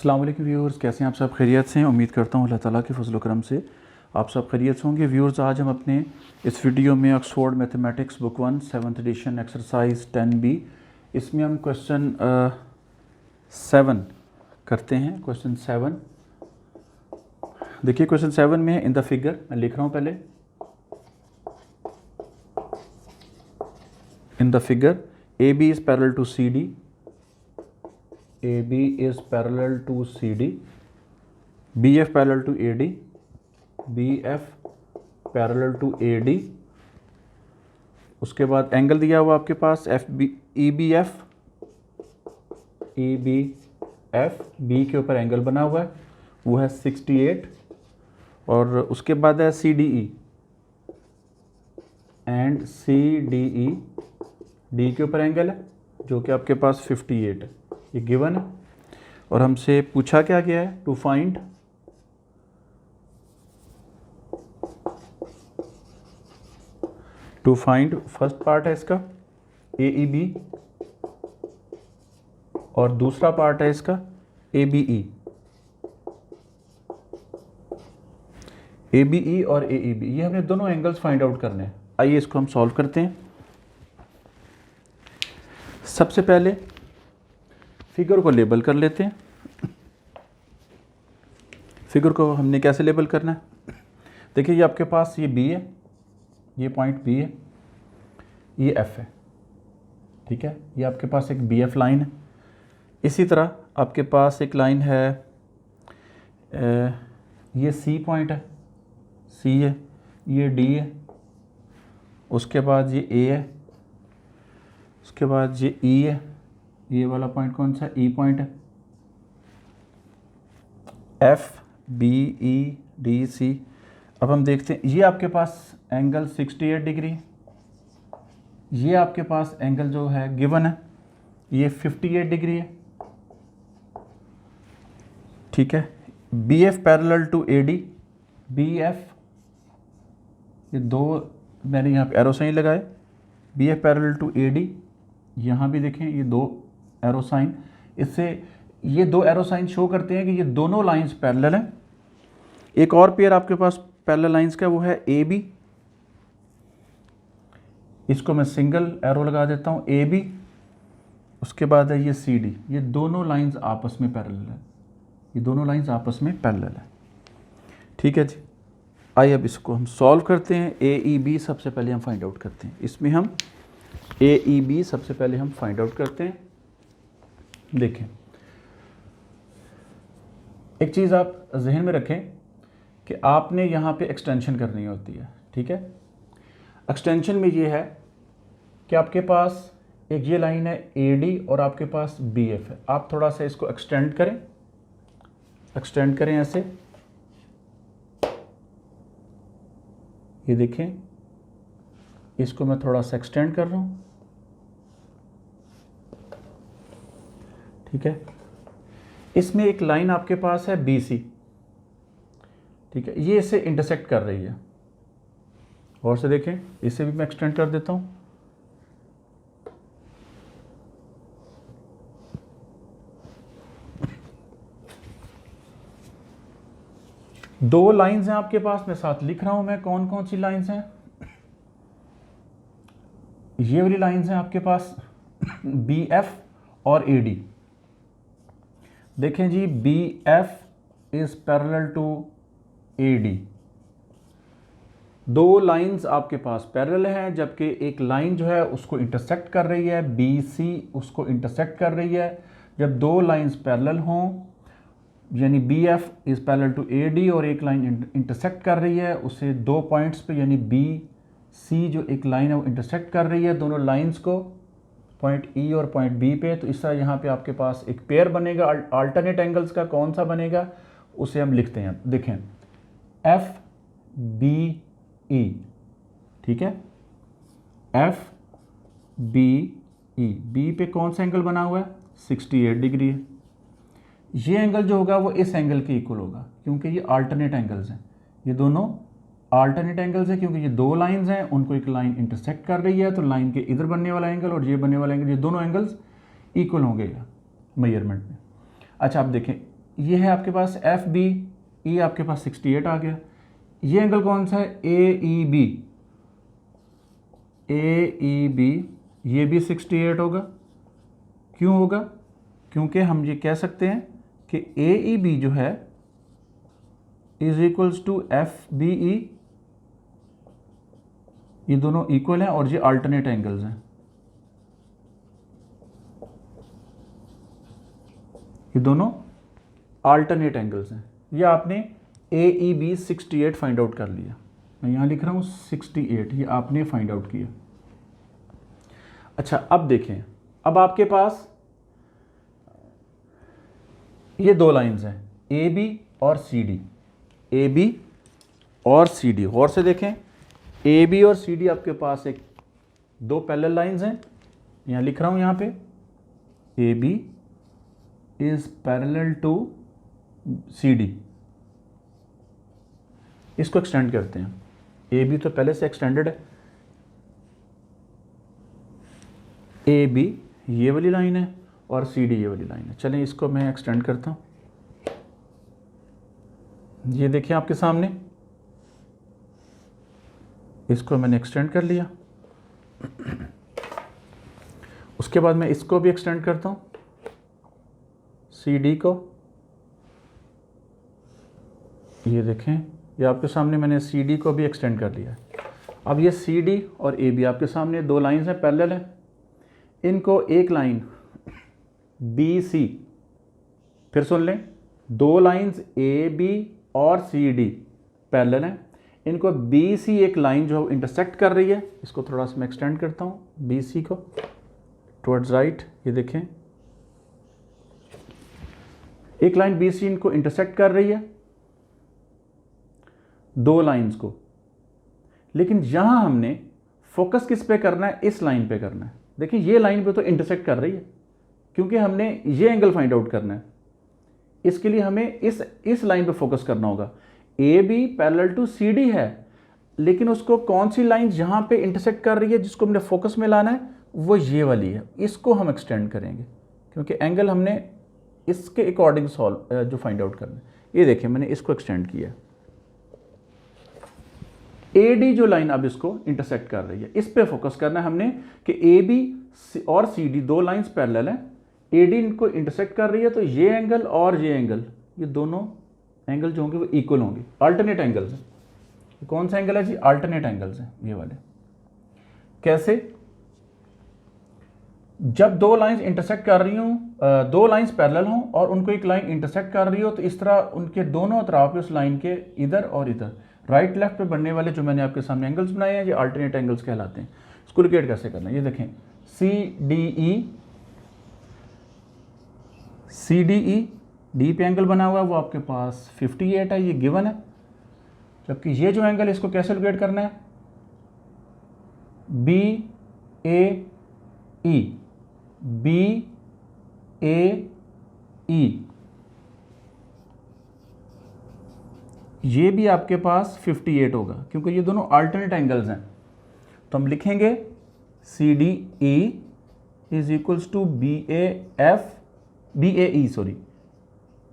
अस्सलाम वालेकुम व्यूअर्स, कैसे हैं आप सब? खैरियत से हैं? उम्मीद करता हूँ अल्लाह ताला के फजल करम से आप सब खैरियत से होंगे। व्यूअर्स, आज हम अपने इस वीडियो में Oxford mathematics book 1 7th edition exercise 10B, इसमें हम क्वेश्चन 7 करते हैं। क्वेश्चन 7 देखिए, क्वेश्चन 7 में इन द फिगर, मैं लिख रहा हूँ पहले, in the figure AB is parallel to CD, AB is parallel to CD, BF parallel to AD, BF parallel to AD। उसके बाद एंगल दिया हुआ आपके पास EBF, B के ऊपर एंगल बना हुआ है वो है 68, और उसके बाद है CDE एंड CDE, D के ऊपर एंगल है जो कि आपके पास 58 है, ये गिवन है। और हमसे पूछा क्या गया है? टू फाइंड फर्स्ट पार्ट है इसका AEB, और दूसरा पार्ट है इसका ABE। ABE और AEB, ये हमें दोनों एंगल्स फाइंड आउट करने हैं। आइए इसको हम सॉल्व करते हैं। सबसे पहले फिगर को लेबल कर लेते हैं। फिगर को हमने कैसे लेबल करना है? देखिए, ये आपके पास ये B है, ये पॉइंट B है, ये F है, ठीक है। ये आपके पास एक BF लाइन है। इसी तरह आपके पास एक लाइन है, ये C पॉइंट है, C है, ये D है, उसके बाद ये A है, उसके बाद ये E है, ये वाला पॉइंट कौन सा? E पॉइंट है, F B E D C। अब हम देखते हैं, ये आपके पास एंगल 68 डिग्री, ये आपके पास एंगल जो है गिवन है ये 58 डिग्री है, ठीक है। BF parallel to AD, BF, ये दो मैंने यहाँ पे एरो साइन लगाए, BF पैरेलल टू AD, यहाँ भी देखें ये दो एरो साइन, इससे ये दो एरो साइन शो करते हैं कि ये दोनों लाइंस पैरेलल हैं। एक और पेयर आपके पास पैरेलल लाइंस का वो है AB, इसको मैं सिंगल एरो लगा देता हूँ AB। उसके बाद है ये CD, ये दोनों लाइंस आपस में पैरेलल है, ये दोनों लाइंस आपस में पैरेलल है, ठीक है जी। आइए अब इसको हम सॉल्व करते हैं। AEB सबसे पहले हम फाइंड आउट करते हैं। इसमें हम AEB सबसे पहले हम फाइंड आउट करते हैं। देखें, एक चीज़ आप जहन में रखें कि आपने यहाँ पे एक्सटेंशन करनी होती है, ठीक है। एक्सटेंशन में ये है कि आपके पास एक ये लाइन है AD और आपके पास BF है। आप थोड़ा सा इसको एक्सटेंड करें ऐसे, ये देखें, इसको मैं थोड़ा सा एक्सटेंड कर रहा हूँ, ठीक है। इसमें एक लाइन आपके पास है BC, ठीक है, ये इसे इंटरसेक्ट कर रही है। और से देखें, इसे भी मैं एक्सटेंड कर देता हूँ, दो लाइंस हैं आपके पास, मैं साथ लिख रहा हूं मैं कौन कौन सी लाइंस हैं। ये वाली लाइंस हैं आपके पास BF और AD। देखें जी, BF is parallel to AD, दो लाइंस आपके पास पैरेलल हैं, जबकि एक लाइन जो है उसको इंटरसेक्ट कर रही है, BC उसको इंटरसेक्ट कर रही है। जब दो लाइंस पैरेलल हों, यानी BF is parallel to AD और एक लाइन इंटरसेक्ट कर रही है, उसे दो पॉइंट्स पे, यानी BC जो एक लाइन है वो इंटरसेक्ट कर रही है दोनों लाइंस को, पॉइंट E और पॉइंट B पे। तो इस तरह यहाँ पे आपके पास एक पेयर बनेगा। अल्टरनेट एंगल्स का कौन सा बनेगा उसे हम लिखते हैं। देखें, FBE, ठीक है, FBE, B पे कौन सा एंगल बना हुआ है? 68 डिग्री है। ये एंगल जो होगा वो इस एंगल के इक्वल होगा, क्योंकि ये अल्टरनेट एंगल्स हैं, ये दोनों अल्टरनेट एंगल्स हैं, क्योंकि ये दो लाइंस हैं, उनको एक लाइन इंटरसेक्ट कर रही है, तो लाइन के इधर बनने वाला एंगल और ये बनने वाला एंगल, ये दोनों एंगल्स इक्वल होंगे मेजरमेंट में। अच्छा, आप देखें, ये है आपके पास एफ बी, ई आपके पास 68 आ गया। ये एंगल कौन सा है? ए E B, A E B, ये भी 68 होगा। क्यों होगा? क्योंकि हम ये कह सकते हैं कि ए ई बी जो है is equals to F B E, ये दोनों इक्वल हैं और ये अल्टरनेट एंगल्स हैं। ये दोनों अल्टरनेट एंगल्स हैं। ये आपने ए ई बी 68 फाइंड आउट कर लिया। मैं यहाँ लिख रहा हूँ 68, ये आपने फाइंड आउट किया। अच्छा, अब देखें, अब आपके पास ये दो लाइंस हैं, ए बी और सी डी, ए बी और सी डी। गौर से देखें, ए बी और सी डी आपके पास एक दो पैरेलल लाइंस हैं। यहाँ लिख रहा हूँ, यहाँ पे A B is parallel to C D. इसको एक्सटेंड करते हैं। ए बी तो पहले से एक्सटेंडेड है, ए बी ये वाली लाइन है और सी डी ये वाली लाइन है। चलें इसको मैं एक्सटेंड करता हूँ। ये देखिए आपके सामने, इसको मैंने एक्सटेंड कर लिया। उसके बाद मैं इसको भी एक्सटेंड करता हूँ, सी डी को। ये देखें, ये आपके सामने मैंने सी डी को भी एक्सटेंड कर लिया। अब ये सी डी और ए बी आपके सामने दो लाइंस हैं, पैरेलल हैं। इनको एक लाइन बी सी, फिर सुन लें, दो लाइंस ए बी और सी डी पैरेलल हैं। इनको बी सी एक लाइन जो इंटरसेक्ट कर रही है, इसको थोड़ा सा मैं एक्सटेंड करता हूँ बी सी को टुवर्ड्स राइट। ये देखें, एक लाइन बी सी इनको इंटरसेक्ट कर रही है, दो लाइंस को। लेकिन यहां हमने फोकस किस पे करना है? इस लाइन पे करना है। देखिए ये लाइन पे तो इंटरसेक्ट कर रही है, क्योंकि हमने ये एंगल फाइंड आउट करना है। इसके लिए हमें इस लाइन पे फोकस करना होगा। A B parallel to C D है, लेकिन उसको कौन सी लाइन जहां पे इंटरसेक्ट कर रही है, जिसको हमने फोकस में लाना है, वो ये वाली है। इसको हम एक्सटेंड करेंगे, क्योंकि एंगल हमने इसके अकॉर्डिंग सॉल्व जो फाइंड आउट करना है। ये देखिए मैंने इसको एक्सटेंड किया। ए डी जो लाइन अब इसको इंटरसेक्ट कर रही है, इस पे फोकस करना है हमने कि ए बी और सी डी दो लाइंस पैरेलल हैं। ए डी इनको इंटरसेक्ट कर रही है, तो ये एंगल और ये एंगल, ये दोनों एंगल जो होंगे वो इक्वल होंगे, अल्टरनेट एंगल्स हैं। कौन सा एंगल है जी? अल्टरनेट एंगल्स हैं ये वाले। कैसे? जब दो लाइंस इंटरसेक्ट कर रही हूँ, दो लाइंस पैरेलल हों और उनको एक लाइन इंटरसेक्ट कर रही हो, तो इस तरह उनके दोनों तरफ उस लाइन के इधर और इधर राइट लेफ्ट पे बनने वाले जो मैंने आपके सामने एंगल्स बनाए हैं, ये अल्टरनेट एंगल्स कहलाते हैं। इसको लोकेट कैसे करना है? ये देखें, सी डी ई, डी पे एंगल बना हुआ है, वो आपके पास 58 है, ये गिवन है। जबकि ये जो एंगल, इसको कैसे लोकेट करना है? B A E, B A E, ये भी आपके पास 58 होगा, क्योंकि ये दोनों अल्टरनेट एंगल्स हैं। तो हम लिखेंगे C D E is equals to B A E, sorry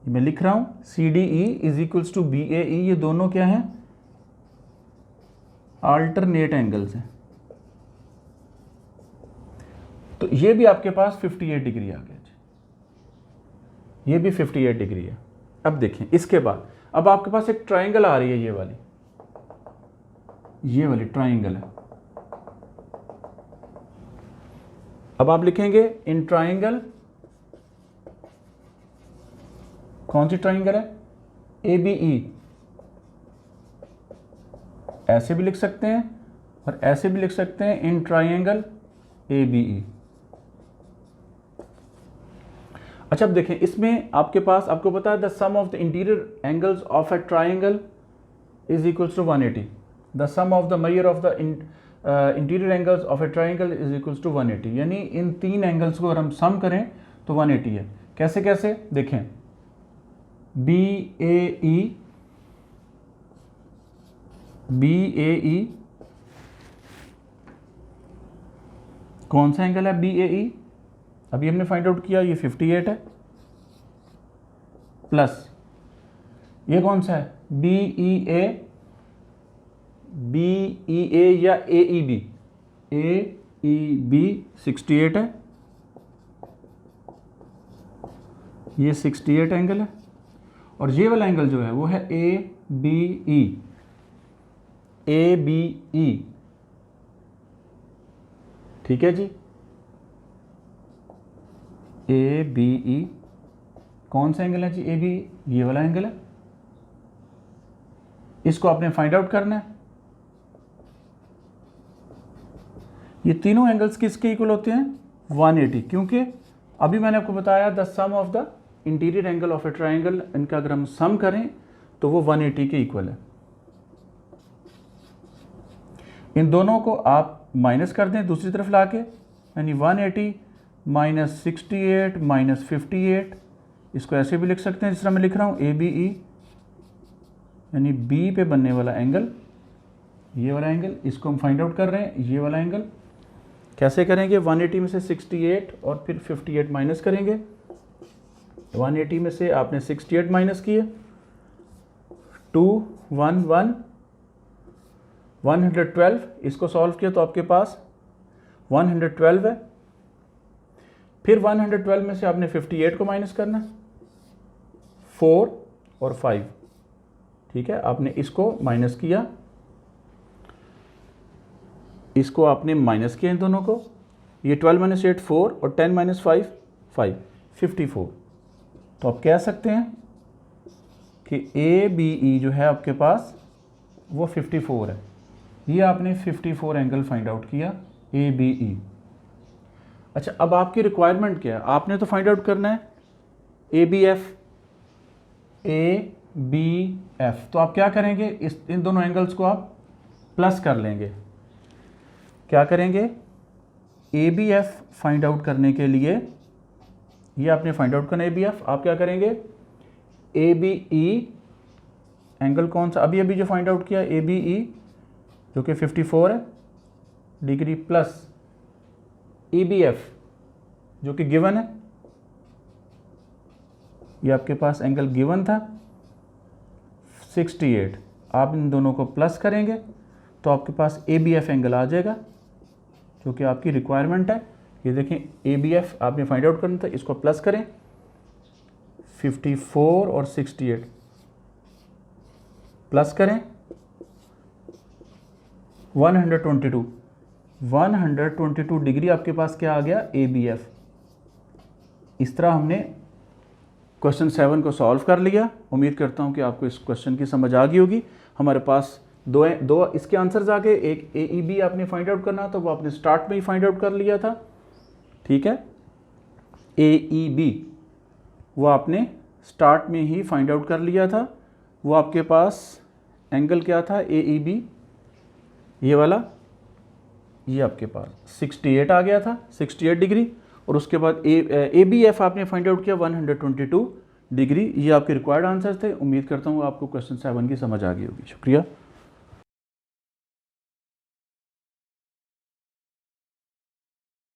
मैं लिख रहा हूं C D E is equals to B A E. ये दोनों क्या हैं? अल्टरनेट एंगल्स हैं। तो ये भी आपके पास 58 डिग्री आ गया जी, ये भी 58 डिग्री है। अब देखें, इसके बाद अब आपके पास एक ट्राइंगल आ रही है, ये वाली ट्राइंगल है। अब आप लिखेंगे इन ट्राइंगल, कौन सी ट्राइंगल है? A B E. ऐसे भी लिख सकते हैं और ऐसे भी लिख सकते हैं, इन ट्राइंगल ए बी ई। अच्छा, अब देखें, इसमें आपके पास, आपको पता है the sum of the interior angles of a triangle is equals to 180। The sum of the measure of the interior angles of a triangle is equals to 180। यानी इन तीन एंगल्स को अगर हम सम करें तो 180 है। कैसे कैसे? देखें, बी ए ई, कौन सा एंगल है? बी ए ई। अभी हमने फाइंड आउट किया, ये 58 है। प्लस ये कौन सा है, BEA या AEB, AEB 68 है, ये 68 एंगल है, और ये वाला एंगल जो है वो है ABE, ABE, ठीक है जी। ABE कौन सा एंगल है जी, ABE ये वाला एंगल है, इसको आपने फाइंड आउट करना है। ये तीनों एंगल्स किसके इक्वल होते हैं, 180, क्योंकि अभी मैंने आपको बताया the sum of the interior angle of a triangle, इनका अगर हम सम करें तो वो 180 के इक्वल है। इन दोनों को आप माइनस कर दें दूसरी तरफ लाके, यानी 180 माइनस 68 माइनस 58, इसको ऐसे भी लिख सकते हैं जिस तरह मैं लिख रहा हूँ, ABE यानी B पे बनने वाला एंगल, ये वाला एंगल, इसको हम फाइंड आउट कर रहे हैं। ये वाला एंगल कैसे करेंगे, 180 में से 68 और फिर 58 माइनस करेंगे। 180 में से आपने 68 माइनस किए, 211 112, इसको सॉल्व किया तो आपके पास 112 है। फिर 112 में से आपने 58 को माइनस करना, 4 और 5, ठीक है। आपने इसको माइनस किया, इसको आपने माइनस किया इन दोनों को, ये 12 माइनस 8 4 और 10 माइनस 5 5, 54। तो आप कह सकते हैं कि ABE जो है आपके पास वो 54 है। ये आपने 54 एंगल फाइंड आउट किया, ABE। अच्छा, अब आपकी रिक्वायरमेंट क्या है, आपने तो फाइंड आउट करना है ABF, ABF। तो आप क्या करेंगे, इन दोनों एंगल्स को आप प्लस कर लेंगे। क्या करेंगे, ABF फाइंड आउट करने के लिए, ये आपने फाइंड आउट करना ABF, आप क्या करेंगे, ABE एंगल कौन सा अभी जो फाइंड आउट किया, ABE जो कि 54 है डिग्री, प्लस EBF जो कि गिवन है, ये आपके पास एंगल गिवन था 68, आप इन दोनों को प्लस करेंगे तो आपके पास ABF एंगल आ जाएगा जो कि आपकी रिक्वायरमेंट है। ये देखें, ABF आपने फाइंड आउट करना था, इसको प्लस करें, 54 और 68 प्लस करें, 122 डिग्री आपके पास क्या आ गया, ABF। इस तरह हमने क्वेश्चन 7 को सॉल्व कर लिया। उम्मीद करता हूं कि आपको इस क्वेश्चन की समझ आ गई होगी। हमारे पास दो इसके आंसर्स आ गए, एक AEB आपने फाइंड आउट करना तो वो आपने स्टार्ट में ही फाइंड आउट कर लिया था, ठीक है। AEB वो आपने स्टार्ट में ही फाइंड आउट कर लिया था। वो आपके पास एंगल क्या था, AEB ये वाला, ये आपके पास 68 आ गया था, 68 डिग्री, और उसके बाद ABF आपने फाइंड आउट किया 122 डिग्री। ये आपके रिक्वायर्ड आंसर थे। उम्मीद करता हूँ आपको क्वेश्चन 7 की समझ आ गई होगी। शुक्रिया।